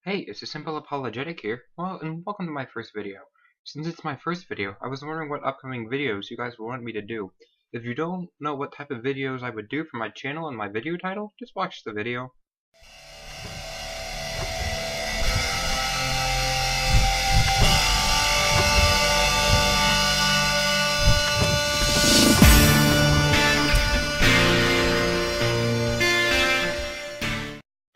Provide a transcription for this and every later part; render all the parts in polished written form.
Hey, it's a simple apologetic here. Well, and welcome to my first video. Since it's my first video, I was wondering what upcoming videos you guys would want me to do. If you don't know what type of videos I would do for my channel and my video title, just watch the video.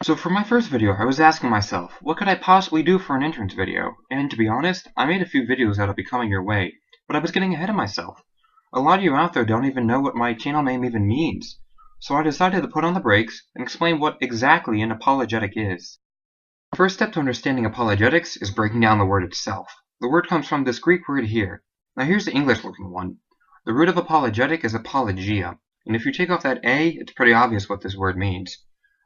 So for my first video, I was asking myself, what could I possibly do for an entrance video? And to be honest, I made a few videos that'll be coming your way, but I was getting ahead of myself. A lot of you out there don't even know what my channel name even means. So I decided to put on the brakes and explain what exactly an apologetic is. The first step to understanding apologetics is breaking down the word itself. The word comes from this Greek word here. Now here's the English looking one. The root of apologetic is apologia, and if you take off that A, it's pretty obvious what this word means.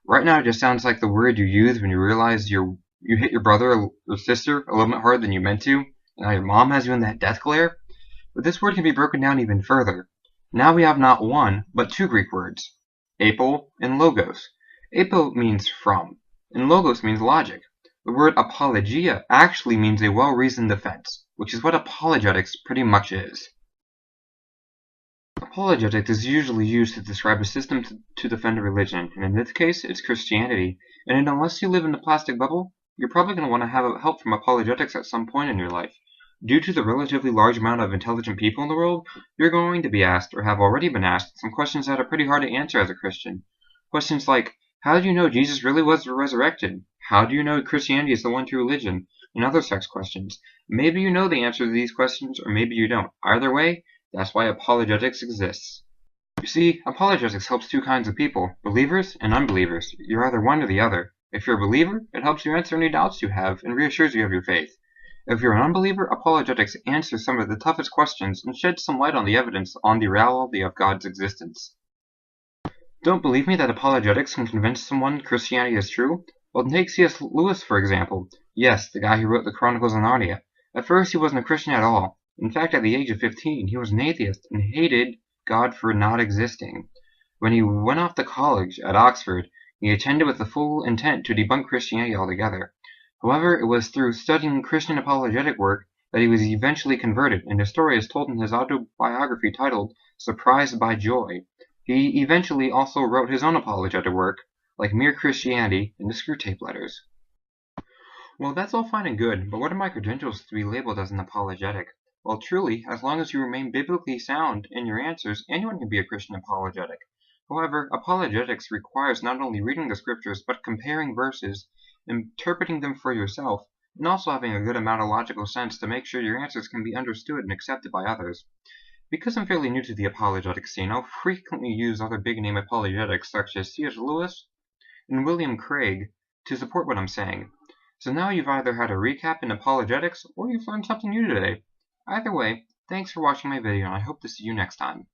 Right now it just sounds like the word you use when you realize you hit your brother or sister a little bit harder than you meant to, and now your mom has you in that death glare. But this word can be broken down even further. Now we have not one, but two Greek words, apo and logos. Apo means from, and logos means logic. The word apologia actually means a well-reasoned defense, which is what apologetics pretty much is. Apologetics is usually used to describe a system to defend a religion, and in this case, it's Christianity. And unless you live in the plastic bubble, you're probably going to want to have help from apologetics at some point in your life. Due to the relatively large amount of intelligent people in the world, you're going to be asked, or have already been asked, some questions that are pretty hard to answer as a Christian. Questions like, how do you know Jesus really was resurrected? How do you know Christianity is the one true religion? And other such questions. Maybe you know the answer to these questions, or maybe you don't. Either way, that's why apologetics exists. You see, apologetics helps two kinds of people, believers and unbelievers. You're either one or the other. If you're a believer, it helps you answer any doubts you have and reassures you of your faith. If you're an unbeliever, apologetics answers some of the toughest questions and sheds some light on the evidence on the reality of God's existence. Don't believe me that apologetics can convince someone Christianity is true? Well, take C.S. Lewis, for example. Yes, the guy who wrote the Chronicles of Narnia. At first, he wasn't a Christian at all. In fact, at the age of 15, he was an atheist and hated God for not existing. When he went off to college at Oxford, he attended with the full intent to debunk Christianity altogether. However, it was through studying Christian apologetic work that he was eventually converted, and his story is told in his autobiography titled Surprised by Joy. He eventually also wrote his own apologetic work, like Mere Christianity and the Screwtape Letters. Well, that's all fine and good, but what are my credentials to be labeled as an apologetic? Well, truly, as long as you remain biblically sound in your answers, anyone can be a Christian apologetic. However, apologetics requires not only reading the scriptures, but comparing verses, interpreting them for yourself, and also having a good amount of logical sense to make sure your answers can be understood and accepted by others. Because I'm fairly new to the apologetic scene, I'll frequently use other big-name apologetics such as C.S. Lewis and William Craig to support what I'm saying. So now you've either had a recap in apologetics, or you've learned something new today. Either way, thanks for watching my video and I hope to see you next time.